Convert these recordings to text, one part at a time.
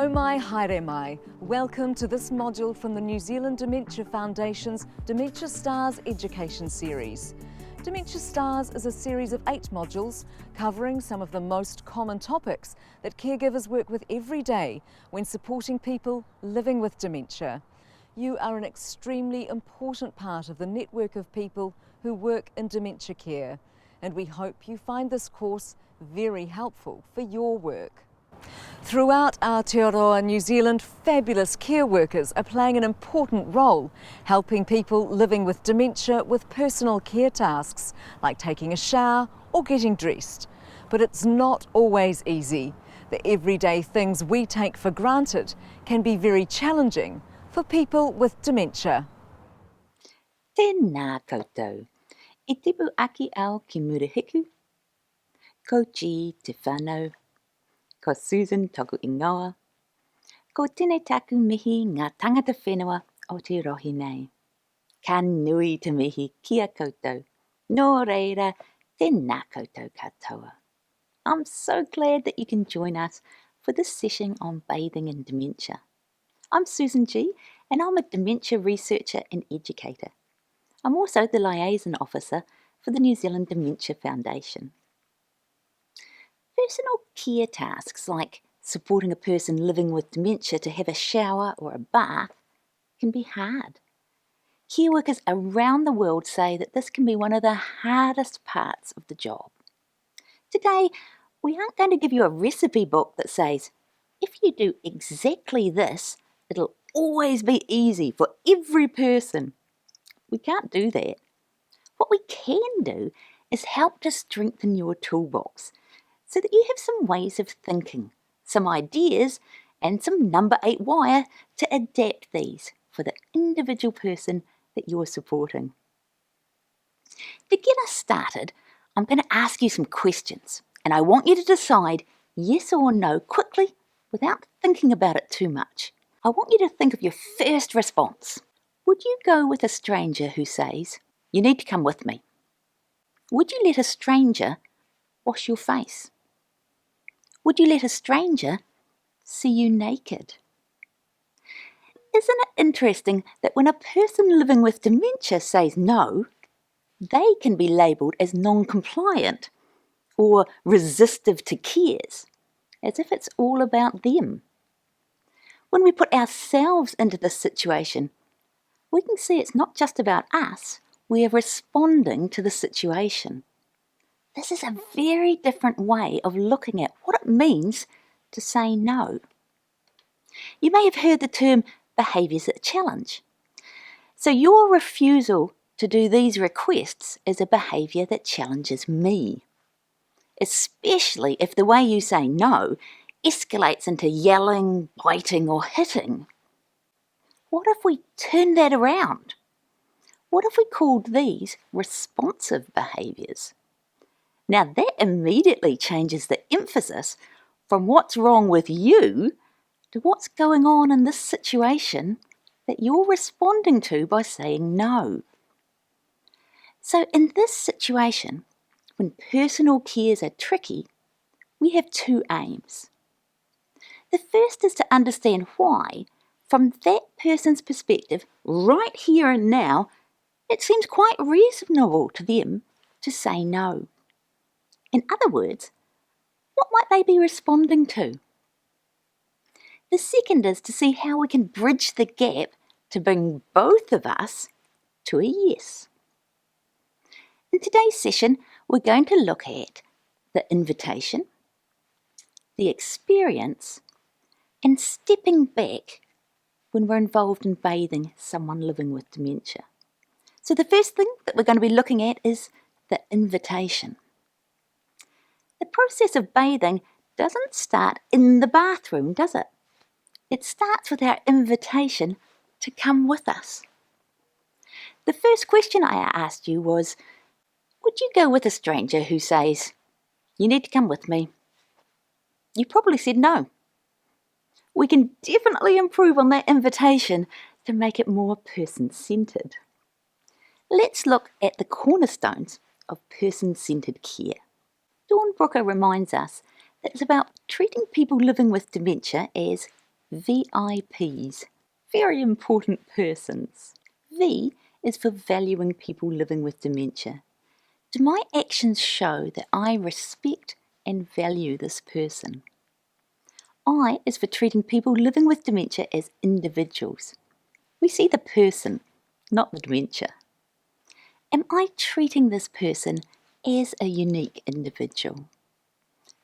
Nau mai, haere mai. Welcome to this module from the New Zealand Dementia Foundation's Dementia Stars Education Series. Dementia Stars is a series of 8 modules covering some of the most common topics that caregivers work with every day when supporting people living with dementia. You are an extremely important part of the network of people who work in dementia care, and we hope you find this course very helpful for your work. Throughout Aotearoa New Zealand, fabulous care workers are playing an important role, helping people living with dementia with personal care tasks like taking a shower or getting dressed. But it's not always easy. The everyday things we take for granted can be very challenging for people with dementia. Tēnā koutou. I tipu aki au ki murihiku. Ko G te whanau. Ko Susan toku ingoa. Ko tēnei taku mihi ngā tangata whenua o te rohi nei. Ka nui te mihi kia koutou. Nō reira, tēnā koutou katoa. I'm so glad that you can join us for this session on bathing in dementia. I'm Susan G, and I'm a dementia researcher and educator. I'm also the liaison officer for the New Zealand Dementia Foundation. Personal care tasks like supporting a person living with dementia to have a shower or a bath can be hard. Care workers around the world say that this can be one of the hardest parts of the job. Today, we aren't going to give you a recipe book that says, if you do exactly this, it'll always be easy for every person. We can't do that. What we can do is help to strengthen your toolbox so that you have some ways of thinking, some ideas, and some number 8 wire to adapt these for the individual person that you're supporting. To get us started, I'm going to ask you some questions, and I want you to decide yes or no quickly without thinking about it too much. I want you to think of your first response. Would you go with a stranger who says, "You need to come with me"? Would you let a stranger wash your face? Would you let a stranger see you naked? Isn't it interesting that when a person living with dementia says no, they can be labelled as non-compliant or resistive to cares, as if it's all about them? When we put ourselves into this situation, we can see it's not just about us, we are responding to the situation. This is a very different way of looking at what it means to say no. You may have heard the term behaviours that challenge. So your refusal to do these requests is a behaviour that challenges me, especially if the way you say no escalates into yelling, biting or hitting. What if we turn that around? What if we called these responsive behaviours? Now that immediately changes the emphasis from what's wrong with you to what's going on in this situation that you're responding to by saying no. So in this situation, when personal cares are tricky, we have 2 aims. The first is to understand why, from that person's perspective, right here and now, it seems quite reasonable to them to say no. In other words, what might they be responding to? The second is to see how we can bridge the gap to bring both of us to a yes. In today's session, we're going to look at the invitation, the experience, and stepping back when we're involved in bathing someone living with dementia. So the first thing that we're going to be looking at is the invitation. The process of bathing doesn't start in the bathroom, does it? It starts with our invitation to come with us. The first question I asked you was, would you go with a stranger who says, "You need to come with me"? You probably said no. We can definitely improve on that invitation to make it more person-centred. Let's look at the cornerstones of person-centred care. Dawn Brooker reminds us that it's about treating people living with dementia as VIPs, very important persons. V is for valuing people living with dementia. Do my actions show that I respect and value this person? I is for treating people living with dementia as individuals. We see the person, not the dementia. Am I treating this person as a unique individual?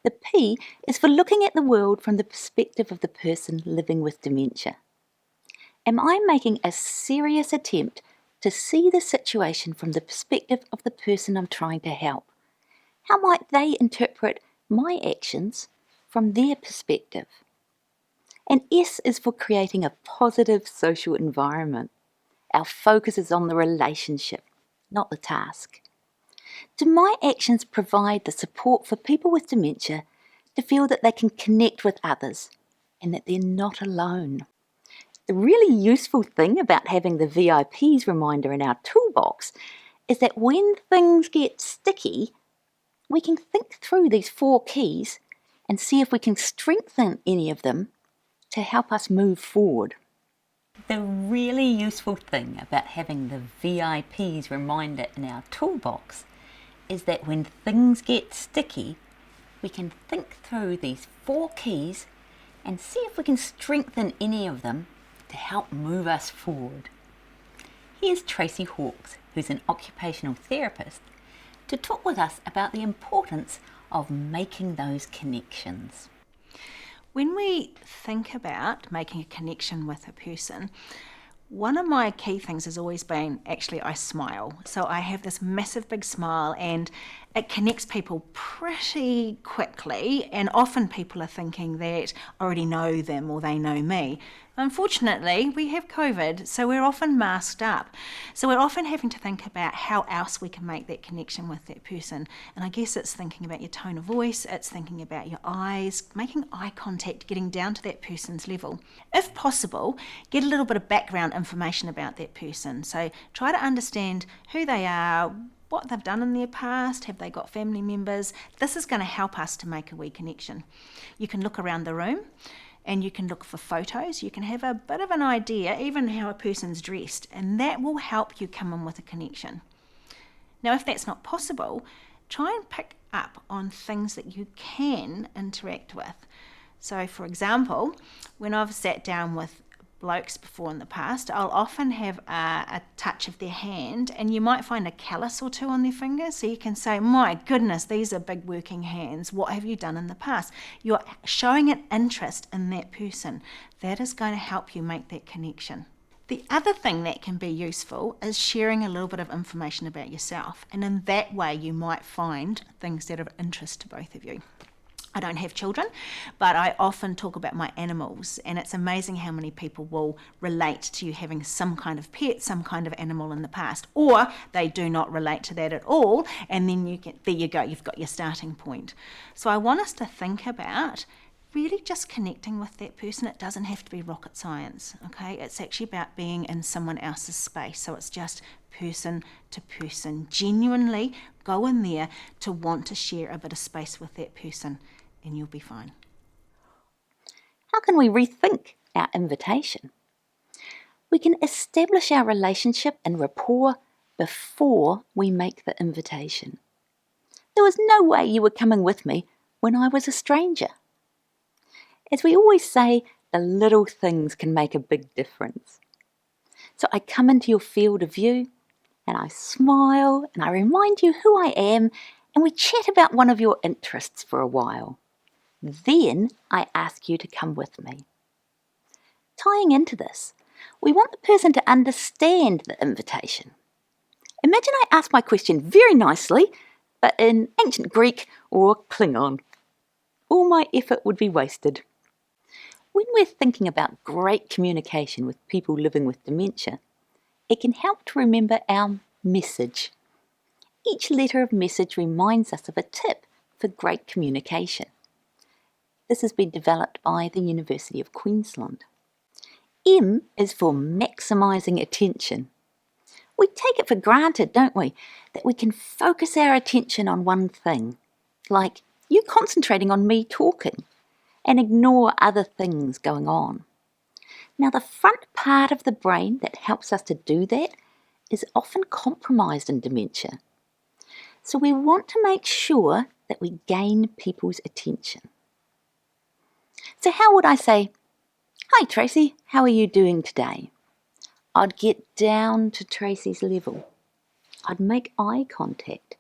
The P is for looking at the world from the perspective of the person living with dementia. Am I making a serious attempt to see the situation from the perspective of the person I'm trying to help? How might they interpret my actions from their perspective? And S is for creating a positive social environment. Our focus is on the relationship, not the task. Do my actions provide the support for people with dementia to feel that they can connect with others and that they're not alone? The really useful thing about having the VIPs reminder in our toolbox is that when things get sticky, we can think through these 4 keys and see if we can strengthen any of them to help us move forward. The really useful thing about having the VIPs reminder in our toolbox is that when things get sticky, we can think through these 4 keys and see if we can strengthen any of them to help move us forward. Here's Tracy Hawkes, who's an occupational therapist, to talk with us about the importance of making those connections. When we think about making a connection with a person, one of my key things has always been, actually, I smile. So I have this massive big smile and it connects people pretty quickly, and often people are thinking that I already know them or they know me. Unfortunately, we have COVID, so we're often masked up. So we're often having to think about how else we can make that connection with that person. And I guess it's thinking about your tone of voice, it's thinking about your eyes, making eye contact, getting down to that person's level. If possible, get a little bit of background information about that person. So try to understand who they are, what they've done in their past, have they got family members. This is going to help us to make a wee connection. You can look around the room and you can look for photos. You can have a bit of an idea, even how a person's dressed, and that will help you come in with a connection. Now, if that's not possible, try and pick up on things that you can interact with. So, for example, when I've sat down with blokes before in the past, I'll often have a touch of their hand, and you might find a callus or 2 on their fingers, so you can say, my goodness, these are big working hands, what have you done in the past? You're showing an interest in that person. That is going to help you make that connection. The other thing that can be useful is sharing a little bit of information about yourself, and in that way you might find things that are of interest to both of you. I don't have children, but I often talk about my animals, and it's amazing how many people will relate to you having some kind of pet, some kind of animal in the past, or they do not relate to that at all, and then there you go, you've got your starting point. So I want us to think about really just connecting with that person. It doesn't have to be rocket science, okay? It's actually about being in someone else's space, so it's just person to person. Genuinely go in there to want to share a bit of space with that person, and you'll be fine. How can we rethink our invitation? We can establish our relationship and rapport before we make the invitation. There was no way you were coming with me when I was a stranger. As we always say, the little things can make a big difference. So I come into your field of view and I smile and I remind you who I am, and we chat about one of your interests for a while. Then I ask you to come with me. Tying into this, we want the person to understand the invitation. Imagine I ask my question very nicely, but in ancient Greek or Klingon. All my effort would be wasted. When we're thinking about great communication with people living with dementia, it can help to remember our message. Each letter of message reminds us of a tip for great communication. This has been developed by the University of Queensland. M is for maximising attention. We take it for granted, don't we, that we can focus our attention on one thing, like you concentrating on me talking, and ignore other things going on. Now, the front part of the brain that helps us to do that is often compromised in dementia. So we want to make sure that we gain people's attention. So how would I say, "Hi Tracy, how are you doing today?" I'd get down to Tracy's level. I'd make eye contact.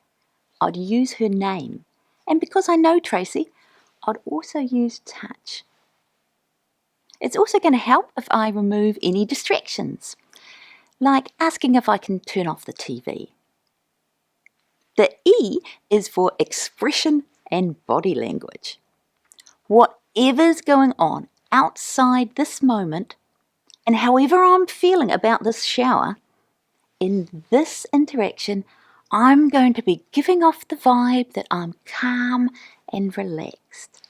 I'd use her name. And because I know Tracy, I'd also use touch. It's also going to help if I remove any distractions, like asking if I can turn off the TV. The E is for expression and body language. Whatever's going on outside this moment, and however I'm feeling about this shower, in this interaction, I'm going to be giving off the vibe that I'm calm and relaxed.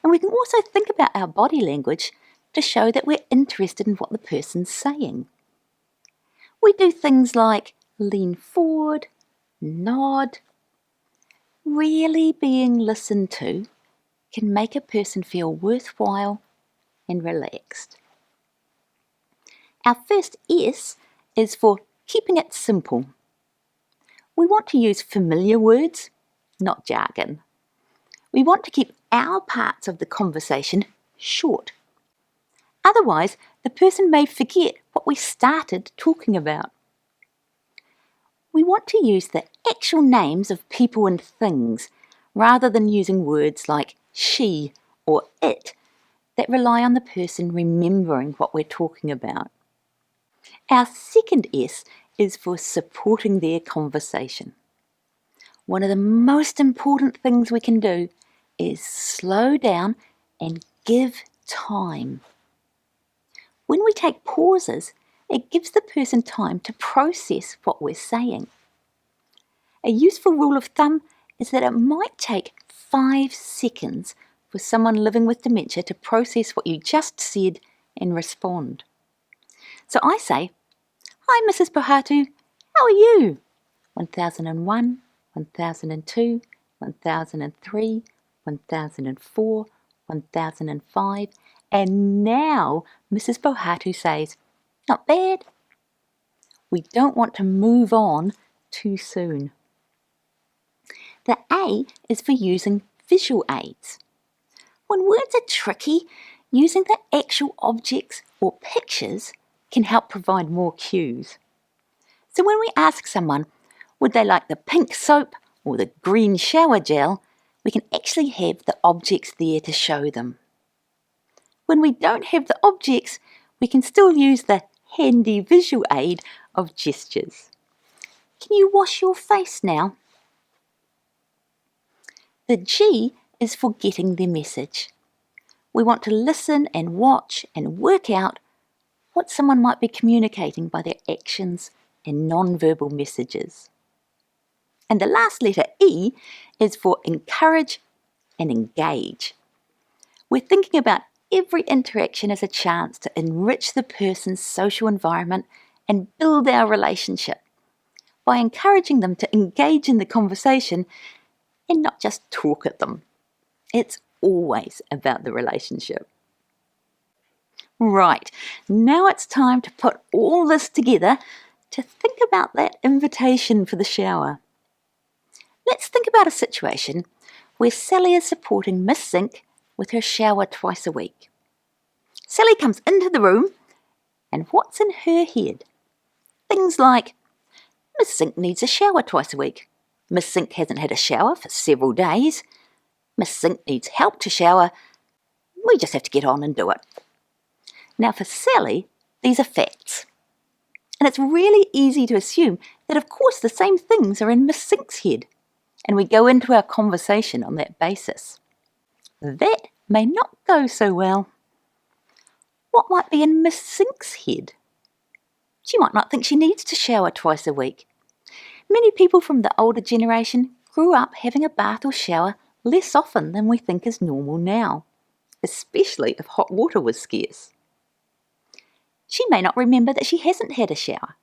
And we can also think about our body language to show that we're interested in what the person's saying. We do things like lean forward, nod. Really being listened to can make a person feel worthwhile and relaxed. Our first S is for keeping it simple. We want to use familiar words, not jargon. We want to keep our parts of the conversation short. Otherwise, the person may forget what we started talking about. We want to use the actual names of people and things rather than using words like she or it that rely on the person remembering what we're talking about. Our second S is for supporting their conversation. One of the most important things we can do is slow down and give time. When we take pauses, it gives the person time to process what we're saying. A useful rule of thumb is that it might take 5 seconds for someone living with dementia to process what you just said and respond. So I say, "Hi Mrs. Pohatu, how are you?" 1001, 1002, 1003, 1004, 1005, and now Mrs. Pohatu says, "Not bad." We don't want to move on too soon. The A is for using visual aids. When words are tricky, using the actual objects or pictures can help provide more cues. So when we ask someone, would they like the pink soap or the green shower gel, we can actually have the objects there to show them. When we don't have the objects, we can still use the handy visual aid of gestures. Can you wash your face now? The G is for getting their message. We want to listen and watch and work out what someone might be communicating by their actions and non-verbal messages. And the last letter E is for encourage and engage. We're thinking about every interaction as a chance to enrich the person's social environment and build our relationship by encouraging them to engage in the conversation and not just talk at them. It's always about the relationship. Right, now it's time to put all this together to think about that invitation for the shower. Let's think about a situation where Sally is supporting Miss Zink with her shower twice a week. Sally comes into the room, and what's in her head? Things like, Miss Zink needs a shower twice a week. Miss Zink hasn't had a shower for several days. Miss Zink needs help to shower. We just have to get on and do it. Now for Sally, these are facts. And it's really easy to assume that of course the same things are in Miss Zink's head. And we go into our conversation on that basis. That may not go so well. What might be in Miss Zink's head? She might not think she needs to shower twice a week. Many people from the older generation grew up having a bath or shower less often than we think is normal now, especially if hot water was scarce. She may not remember that she hasn't had a shower.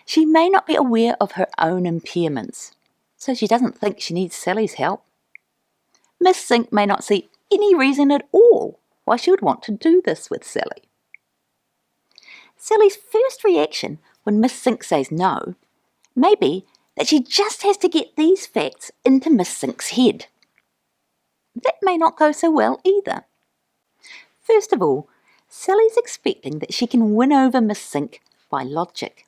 She may not be aware of her own impairments, so she doesn't think she needs Sally's help. Miss Zink may not see any reason at all why she would want to do this with Sally. Sally's first reaction when Miss Sink says no may be that she just has to get these facts into Miss Sink's head. That may not go so well either. First of all, Sally's expecting that she can win over Miss Sink by logic.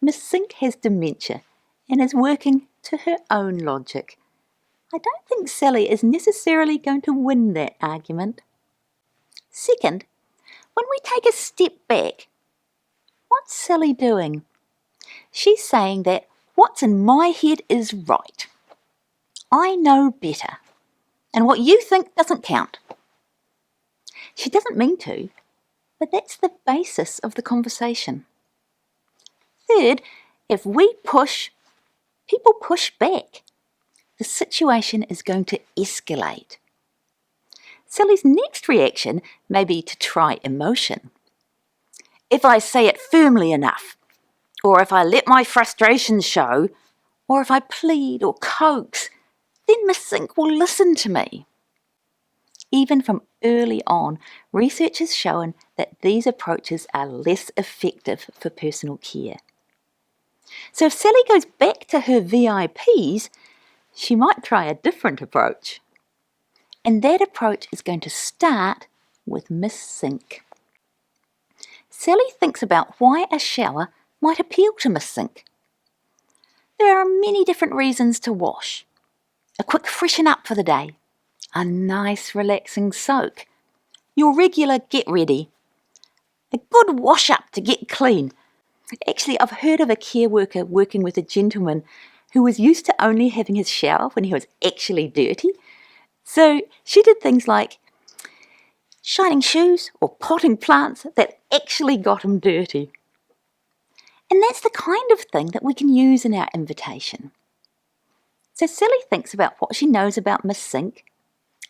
Miss Sink has dementia and is working to her own logic. I don't think Sally is necessarily going to win that argument. Second, when we take a step back, what's Sally doing? She's saying that what's in my head is right. I know better, and what you think doesn't count. She doesn't mean to, but that's the basis of the conversation. Third, if we push, people push back. The situation is going to escalate. Sally's next reaction may be to try emotion. If I say it firmly enough, or if I let my frustrations show, or if I plead or coax, then Miss Sink will listen to me. Even from early on, research has shown that these approaches are less effective for personal care. So if Sally goes back to her VIPs, she might try a different approach. And that approach is going to start with Miss Sink. Sally thinks about why a shower might appeal to Miss Sink. There are many different reasons to wash. A quick freshen up for the day, a nice relaxing soak, your regular get ready, a good wash up to get clean. Actually, I've heard of a care worker working with a gentleman who was used to only having his shower when he was actually dirty. So she did things like shining shoes or potting plants that actually got him dirty. And that's the kind of thing that we can use in our invitation. So Sally thinks about what she knows about Miss Sink,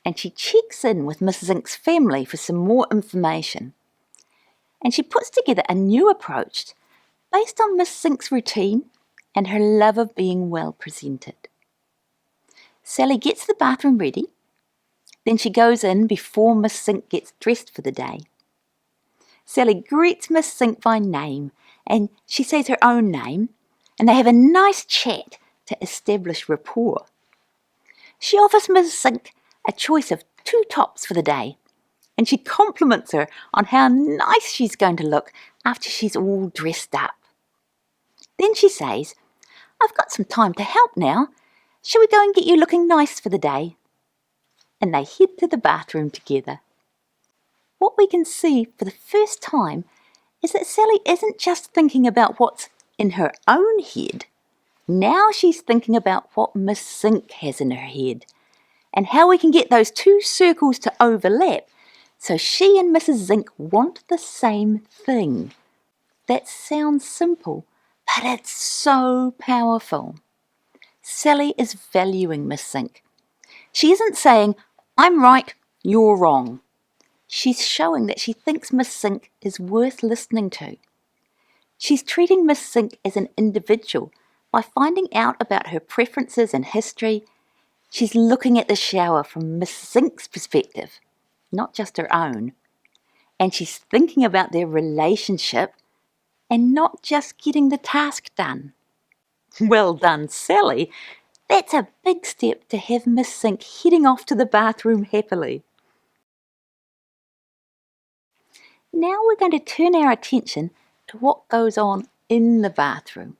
and she checks in with Miss Sink's family for some more information. And she puts together a new approach based on Miss Sink's routine and her love of being well presented. Sally gets the bathroom ready, then she goes in before Miss Sink gets dressed for the day. Sally greets Miss Sink by name, and she says her own name, and they have a nice chat to establish rapport. She offers Miss Sink a choice of 2 tops for the day, and she compliments her on how nice she's going to look after she's all dressed up. Then she says, "I've got some time to help now. Shall we go and get you looking nice for the day?" And they head to the bathroom together. What we can see for the first time is that Sally isn't just thinking about what's in her own head. Now she's thinking about what Miss Sink has in her head and how we can get those 2 circles to overlap so she and Mrs. Sink want the same thing. That sounds simple, but it's so powerful. Sally is valuing Miss Sink. She isn't saying, "I'm right, you're wrong." She's showing that she thinks Miss Sink is worth listening to. She's treating Miss Sink as an individual by finding out about her preferences and history. She's looking at the shower from Miss Sink's perspective, not just her own. And she's thinking about their relationship and not just getting the task done. Well done, Sally. That's a big step to have Miss Sink heading off to the bathroom happily. Now we're going to turn our attention to what goes on in the bathroom.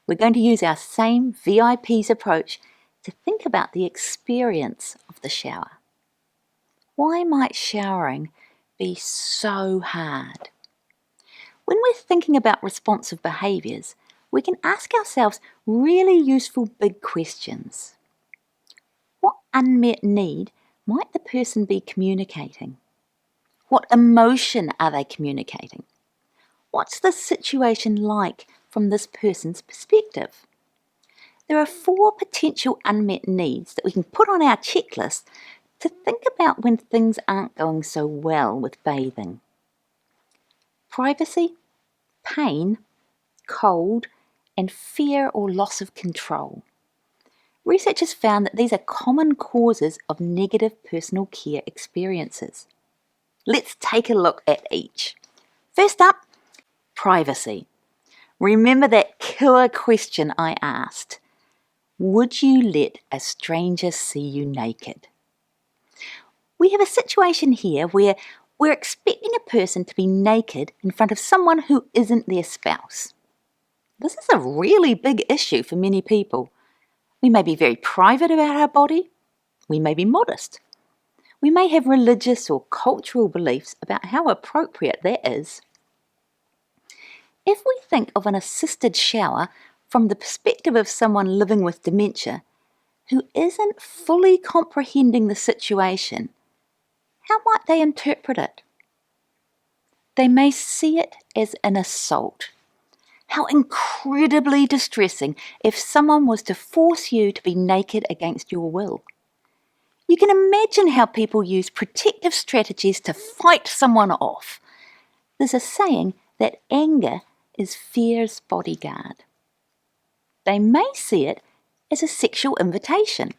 We're going to use our same VIP's approach to think about the experience of the shower. Why might showering be so hard? When we're thinking about responsive behaviours, we can ask ourselves really useful big questions. What unmet need might the person be communicating? What emotion are they communicating? What's the situation like from this person's perspective? There are 4 potential unmet needs that we can put on our checklist to think about when things aren't going so well with bathing. Privacy, pain, cold, and fear or loss of control. Research has found that these are common causes of negative personal care experiences. Let's take a look at each. First up, privacy. Remember that killer question I asked? Would you let a stranger see you naked? We have a situation here where we're expecting a person to be naked in front of someone who isn't their spouse. This is a really big issue for many people. We may be very private about our body. We may be modest. We may have religious or cultural beliefs about how appropriate that is. If we think of an assisted shower from the perspective of someone living with dementia who isn't fully comprehending the situation, how might they interpret it? They may see it as an assault. How incredibly distressing if someone was to force you to be naked against your will. You can imagine how people use protective strategies to fight someone off. There's a saying that anger is fear's bodyguard. They may see it as a sexual invitation.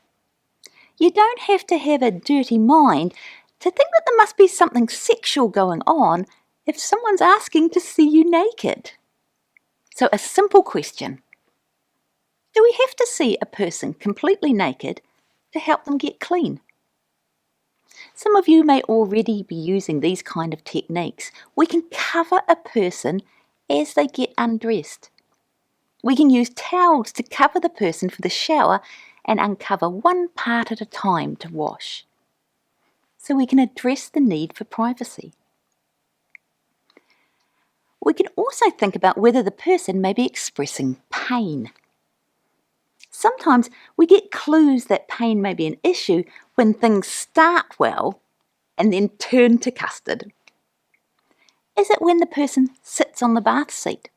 You don't have to have a dirty mind to think that there must be something sexual going on if someone's asking to see you naked. So a simple question. Do we have to see a person completely naked to help them get clean? Some of you may already be using these kind of techniques. We can cover a person as they get undressed. We can use towels to cover the person for the shower and uncover one part at a time to wash. So we can address the need for privacy. We can also think about whether the person may be expressing pain. Sometimes we get clues that pain may be an issue when things start well and then turn to custard. Is it when the person sits on the bath seat?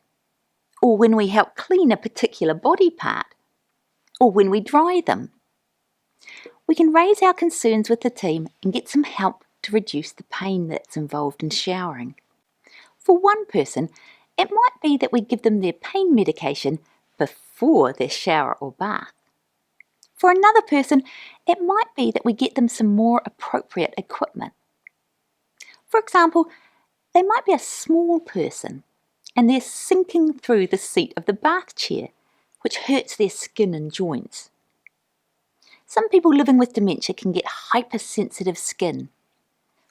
Or when we help clean a particular body part? Or when we dry them? We can raise our concerns with the team and get some help to reduce the pain that's involved in showering. For one person, it might be that we give them their pain medication before their shower or bath. For another person, it might be that we get them some more appropriate equipment. For example, they might be a small person and they're sinking through the seat of the bath chair, which hurts their skin and joints. Some people living with dementia can get hypersensitive skin.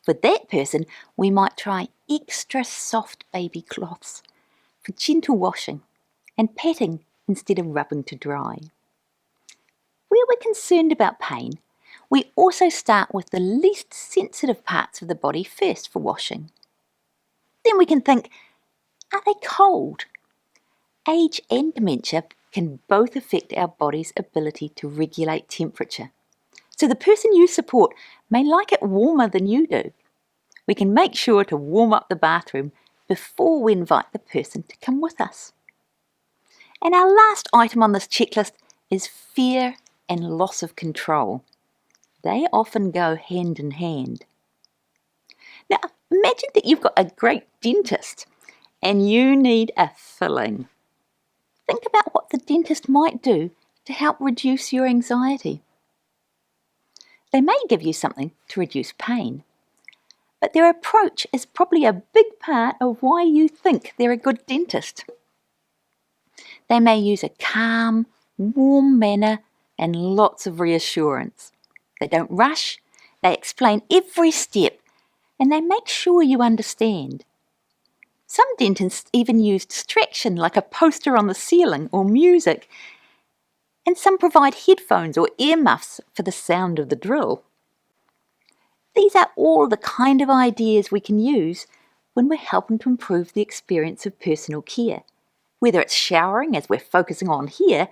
For that person, we might try extra soft baby cloths for gentle washing and patting instead of rubbing to dry. Where we're concerned about pain, we also start with the least sensitive parts of the body first for washing. Then we can think, are they cold? Age and dementia can both affect our body's ability to regulate temperature. So the person you support may like it warmer than you do. We can make sure to warm up the bathroom before we invite the person to come with us. And our last item on this checklist is fear and loss of control. They often go hand in hand. Now, imagine that you've got a great dentist and you need a filling. Think about what the dentist might do to help reduce your anxiety. They may give you something to reduce pain, but their approach is probably a big part of why you think they're a good dentist. They may use a calm, warm manner and lots of reassurance. They don't rush, they explain every step, and they make sure you understand. Some dentists even use distraction like a poster on the ceiling or music, and some provide headphones or earmuffs for the sound of the drill. These are all the kind of ideas we can use when we're helping to improve the experience of personal care, whether it's showering as we're focusing on here,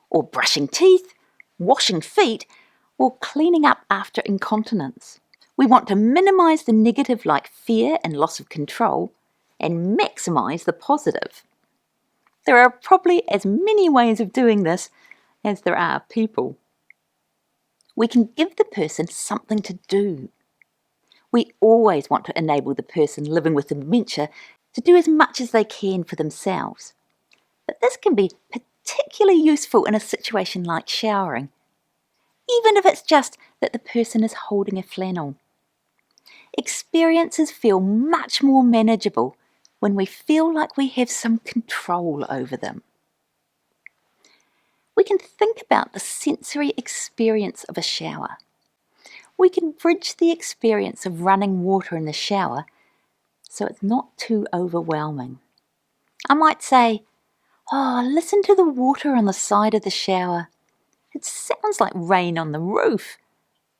or brushing teeth, washing feet, or cleaning up after incontinence. We want to minimise the negative like fear and loss of control and maximise the positive. There are probably as many ways of doing this as there are people. We can give the person something to do. We always want to enable the person living with dementia to do as much as they can for themselves. But this can be particularly useful in a situation like showering, even if it's just that the person is holding a flannel. Experiences feel much more manageable when we feel like we have some control over them. We can think about the sensory experience of a shower. We can bridge the experience of running water in the shower so it's not too overwhelming. I might say, "Oh, listen to the water on the side of the shower. It sounds like rain on the roof.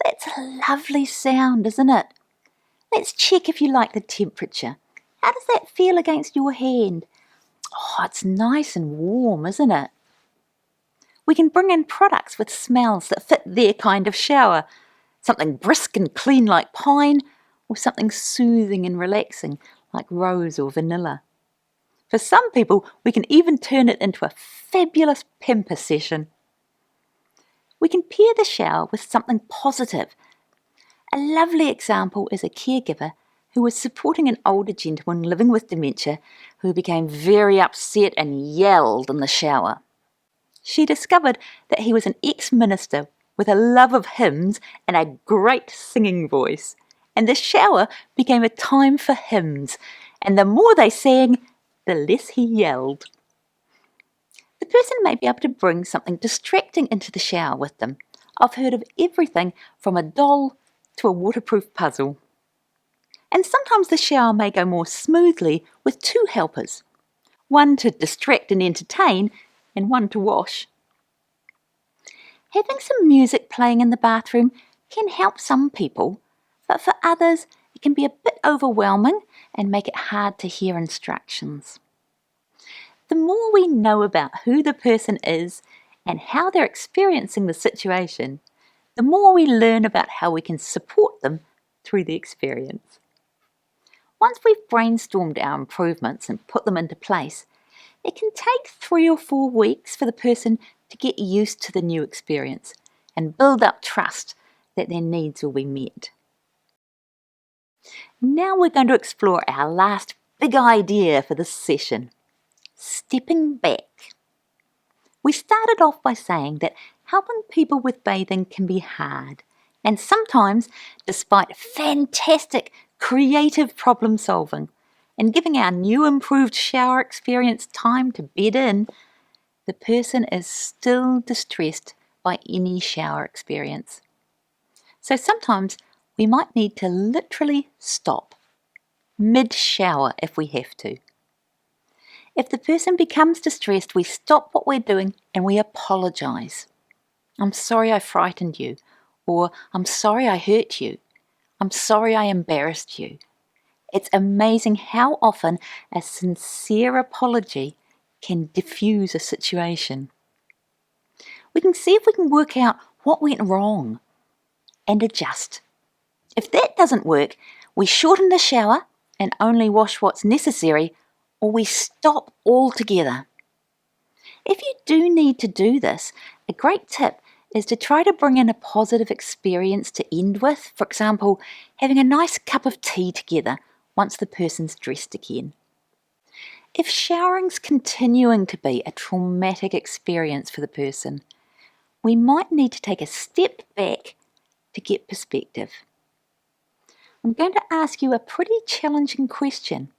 That's a lovely sound, isn't it? Let's check if you like the temperature. How does that feel against your hand? Oh, it's nice and warm, isn't it?" We can bring in products with smells that fit their kind of shower. Something brisk and clean like pine, or something soothing and relaxing like rose or vanilla. For some people, we can even turn it into a fabulous pamper session. We can pair the shower with something positive. A lovely example is a caregiver who was supporting an older gentleman living with dementia who became very upset and yelled in the shower. She discovered that he was an ex-minister with a love of hymns and a great singing voice, and the shower became a time for hymns, and the more they sang, the less he yelled. The person may be able to bring something distracting into the shower with them. I've heard of everything from a doll to a waterproof puzzle. And sometimes the shower may go more smoothly with two helpers, one to distract and entertain, and one to wash. Having some music playing in the bathroom can help some people, but for others it can be a bit overwhelming and make it hard to hear instructions. The more we know about who the person is and how they're experiencing the situation, the more we learn about how we can support them through the experience. Once we've brainstormed our improvements and put them into place, it can take 3 or 4 weeks for the person to get used to the new experience and build up trust that their needs will be met. Now we're going to explore our last big idea for this session, stepping back. We started off by saying that helping people with bathing can be hard, and sometimes, despite fantastic creative problem solving and giving our new improved shower experience time to bed in, the person is still distressed by any shower experience. So sometimes we might need to literally stop, mid-shower if we have to. If the person becomes distressed, we stop what we're doing and we apologise. "I'm sorry I frightened you," or "I'm sorry I hurt you," "I'm sorry I embarrassed you." It's amazing how often a sincere apology can diffuse a situation. We can see if we can work out what went wrong and adjust. If that doesn't work, we shorten the shower and only wash what's necessary, or we stop altogether. If you do need to do this, a great tip is to try to bring in a positive experience to end with. For example, having a nice cup of tea together once the person's dressed again. If showering's continuing to be a traumatic experience for the person, we might need to take a step back to get perspective. I'm going to ask you a pretty challenging question.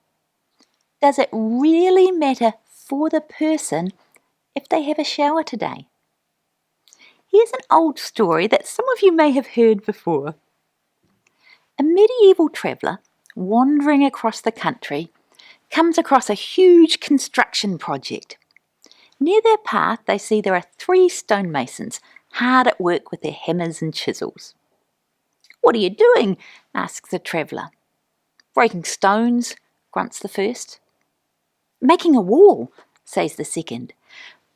Does it really matter for the person if they have a shower today? Here's an old story that some of you may have heard before. A medieval traveller wandering across the country comes across a huge construction project. Near their path they see there are 3 stonemasons hard at work with their hammers and chisels. "What are you doing?" asks the traveller. "Breaking stones," grunts the first. "Making a wall," says the second.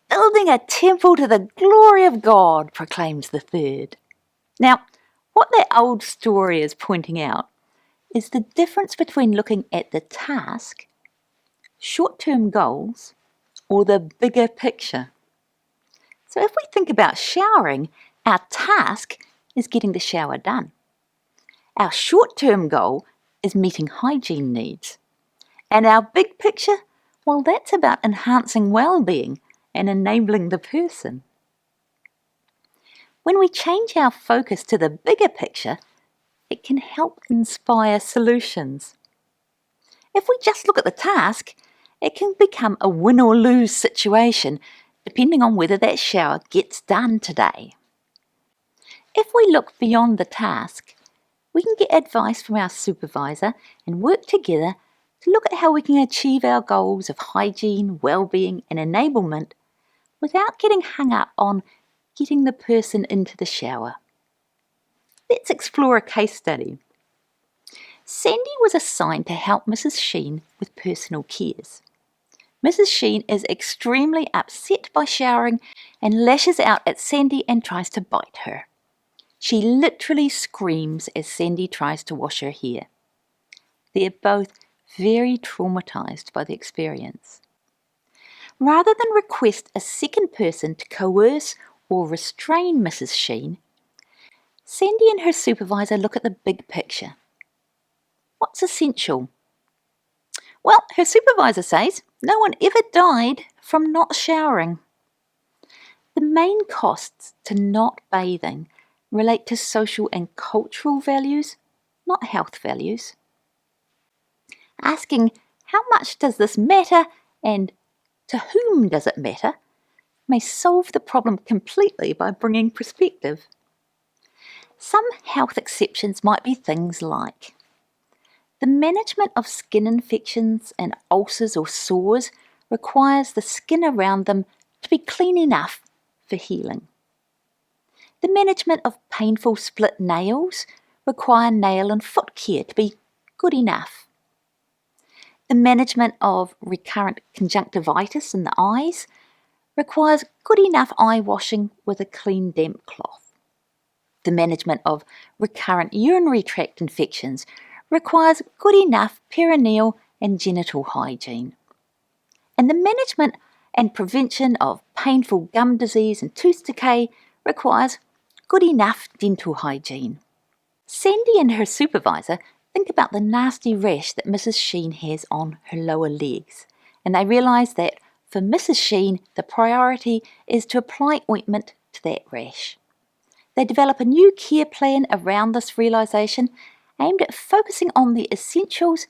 "Building a temple to the glory of God," proclaims the third. Now, what that old story is pointing out is the difference between looking at the task, short-term goals, or the bigger picture. So if we think about showering, our task is getting the shower done. Our short-term goal is meeting hygiene needs. And our big picture, well, that's about enhancing well-being and enabling the person. When we change our focus to the bigger picture, it can help inspire solutions. If we just look at the task, it can become a win or lose situation, depending on whether that shower gets done today. If we look beyond the task, we can get advice from our supervisor and work together to look at how we can achieve our goals of hygiene, well-being and enablement without getting hung up on getting the person into the shower. Let's explore a case study. Sandy was assigned to help Mrs. Sheen with personal cares. Mrs. Sheen is extremely upset by showering and lashes out at Sandy and tries to bite her. She literally screams as Sandy tries to wash her hair. They're both very traumatised by the experience. Rather than request a second person to coerce or restrain Mrs. Sheen, Sandy and her supervisor look at the big picture. What's essential? Well, her supervisor says no one ever died from not showering. The main costs to not bathing relate to social and cultural values, not health values. Asking how much does this matter and to whom does it matter may solve the problem completely by bringing perspective. Some health exceptions might be things like the management of skin infections and ulcers or sores requires the skin around them to be clean enough for healing. The management of painful split nails require nail and foot care to be good enough. The management of recurrent conjunctivitis in the eyes requires good enough eye washing with a clean damp cloth. The management of recurrent urinary tract infections requires good enough perineal and genital hygiene. And the management and prevention of painful gum disease and tooth decay requires good enough dental hygiene. Sandy and her supervisor think about the nasty rash that Mrs. Sheen has on her lower legs, and they realise that for Mrs. Sheen, the priority is to apply ointment to that rash. They develop a new care plan around this realisation, aimed at focusing on the essentials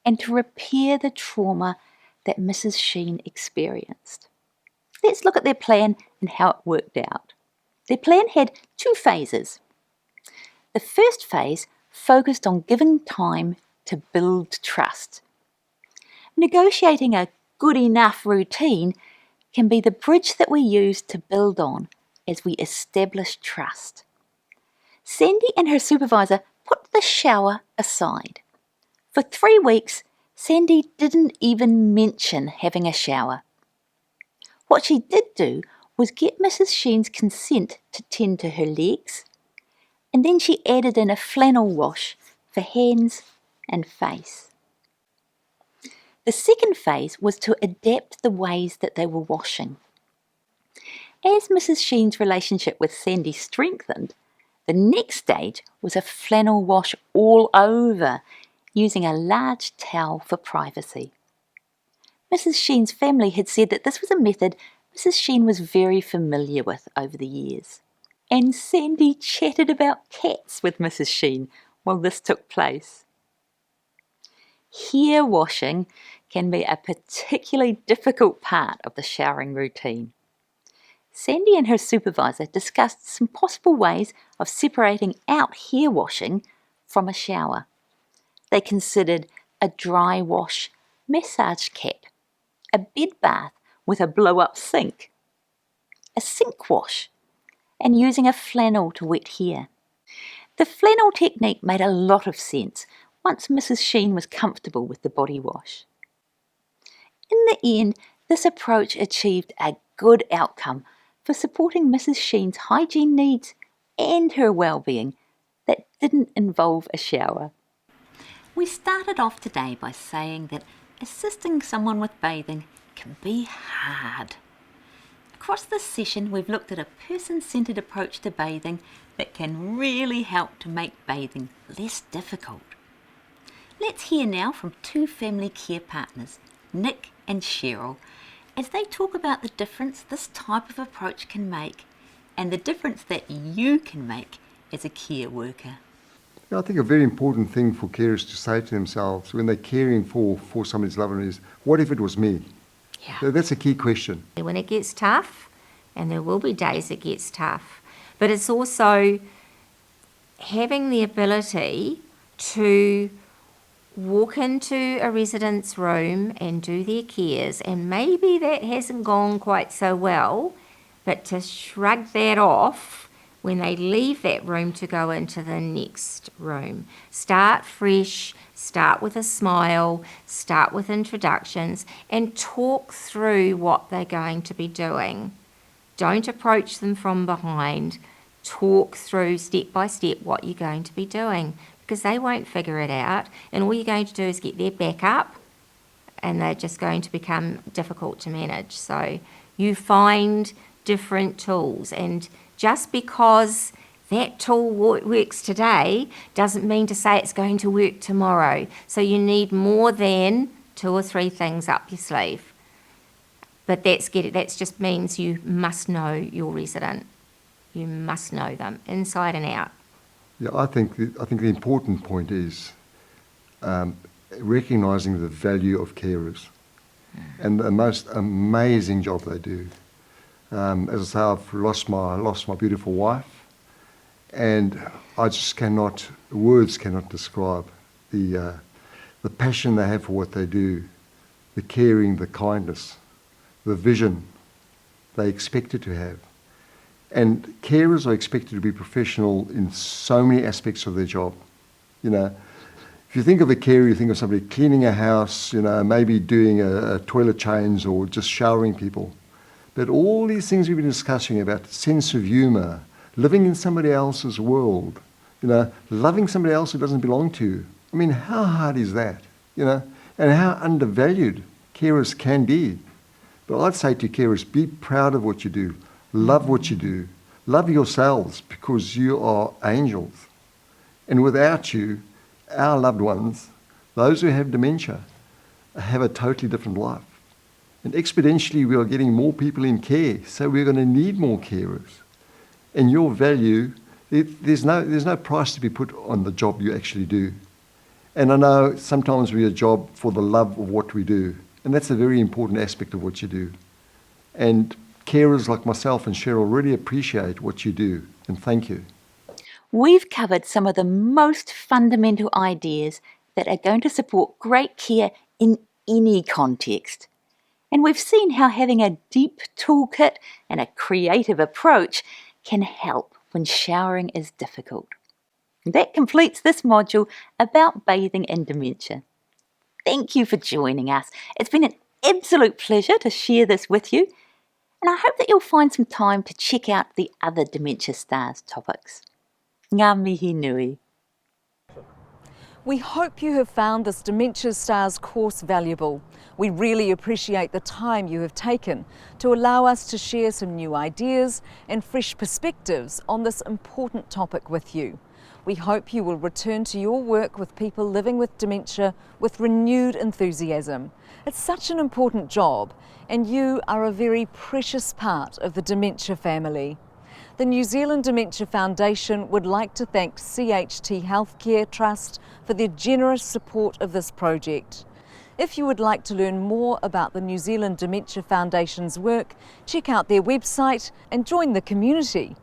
and to repair the trauma that Mrs. Sheen experienced. Let's look at their plan and how it worked out. Their plan had 2 phases. The first phase focused on giving time to build trust. Negotiating a good enough routine can be the bridge that we use to build on as we establish trust. Sandy and her supervisor put the shower aside. For 3 weeks, Sandy didn't even mention having a shower. What she did do was get Mrs. Sheen's consent to tend to her legs, and then she added in a flannel wash for hands and face. The second phase was to adapt the ways that they were washing. As Mrs. Sheen's relationship with Sandy strengthened, the next stage was a flannel wash all over, using a large towel for privacy. Mrs. Sheen's family had said that this was a method Mrs. Sheen was very familiar with over the years. And Sandy chatted about cats with Mrs. Sheen while this took place. Hair washing can be a particularly difficult part of the showering routine. Sandy and her supervisor discussed some possible ways of separating out hair washing from a shower. They considered a dry wash massage cap, a bed bath with a blow-up sink, a sink wash, and using a flannel to wet hair. The flannel technique made a lot of sense once Mrs. Sheen was comfortable with the body wash. In the end, this approach achieved a good outcome for supporting Mrs. Sheen's hygiene needs and her well-being that didn't involve a shower. We started off today by saying that assisting someone with bathing can be hard. Across this session, we've looked at a person-centred approach to bathing that can really help to make bathing less difficult. Let's hear now from 2 family care partners, Nick and Cheryl, as they talk about the difference this type of approach can make and the difference that you can make as a care worker. Yeah, I think a very important thing for carers to say to themselves when they're caring for somebody's loved one is, what if it was me? Yeah. That's a key question. When it gets tough, and there will be days it gets tough, but it's also having the ability to walk into a resident's room and do their cares, and maybe that hasn't gone quite so well, but to shrug that off when they leave that room to go into the next room. Start fresh, start with a smile, start with introductions, and talk through what they're going to be doing. Don't approach them from behind. Talk through step by step what you're going to be doing, because they won't figure it out, and all you're going to do is get their back up, and they're just going to become difficult to manage. So you find different tools, and just because that tool works today doesn't mean to say it's going to work tomorrow. So you need more than 2 or 3 things up your sleeve. But that just means you must know your resident. You must know them inside and out. Yeah, I think the important point is recognising the value of carers and the most amazing job they do. As I say, I've lost my beautiful wife, and I just words cannot describe the passion they have for what they do, the caring, the kindness, the vision they expected to have. And carers are expected to be professional in so many aspects of their job. You know, if you think of a carer, you think of somebody cleaning a house, you know, maybe doing a toilet change or just showering people. But all these things we've been discussing about sense of humour, living in somebody else's world, you know, loving somebody else who doesn't belong to you. I mean, how hard is that, you know? And how undervalued carers can be. But I'd say to carers, be proud of what you do. Love what you do. Love yourselves, because you are angels. And without you, our loved ones, those who have dementia, have a totally different life. And exponentially, we are getting more people in care, so we're going to need more carers. And your value, there's no price to be put on the job you actually do. And I know sometimes we do a job for the love of what we do, and that's a very important aspect of what you do. And carers like myself and Cheryl really appreciate what you do, and thank you. We've covered some of the most fundamental ideas that are going to support great care in any context. And we've seen how having a deep toolkit and a creative approach can help when showering is difficult. That completes this module about bathing in dementia. Thank you for joining us. It's been an absolute pleasure to share this with you, and I hope that you'll find some time to check out the other Dementia Stars topics. Ngā mihi nui. We hope you have found this Dementia Stars course valuable. We really appreciate the time you have taken to allow us to share some new ideas and fresh perspectives on this important topic with you. We hope you will return to your work with people living with dementia with renewed enthusiasm. It's such an important job, and you are a very precious part of the dementia family. The New Zealand Dementia Foundation would like to thank CHT Healthcare Trust for their generous support of this project. If you would like to learn more about the New Zealand Dementia Foundation's work, check out their website and join the community.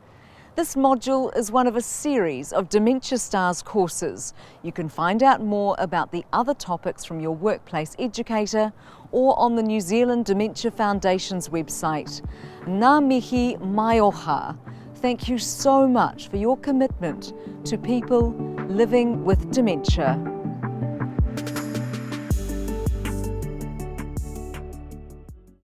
This module is one of a series of Dementia Stars courses. You can find out more about the other topics from your workplace educator or on the New Zealand Dementia Foundation's website. Ngā mihi mai oha. Thank you so much for your commitment to people living with dementia.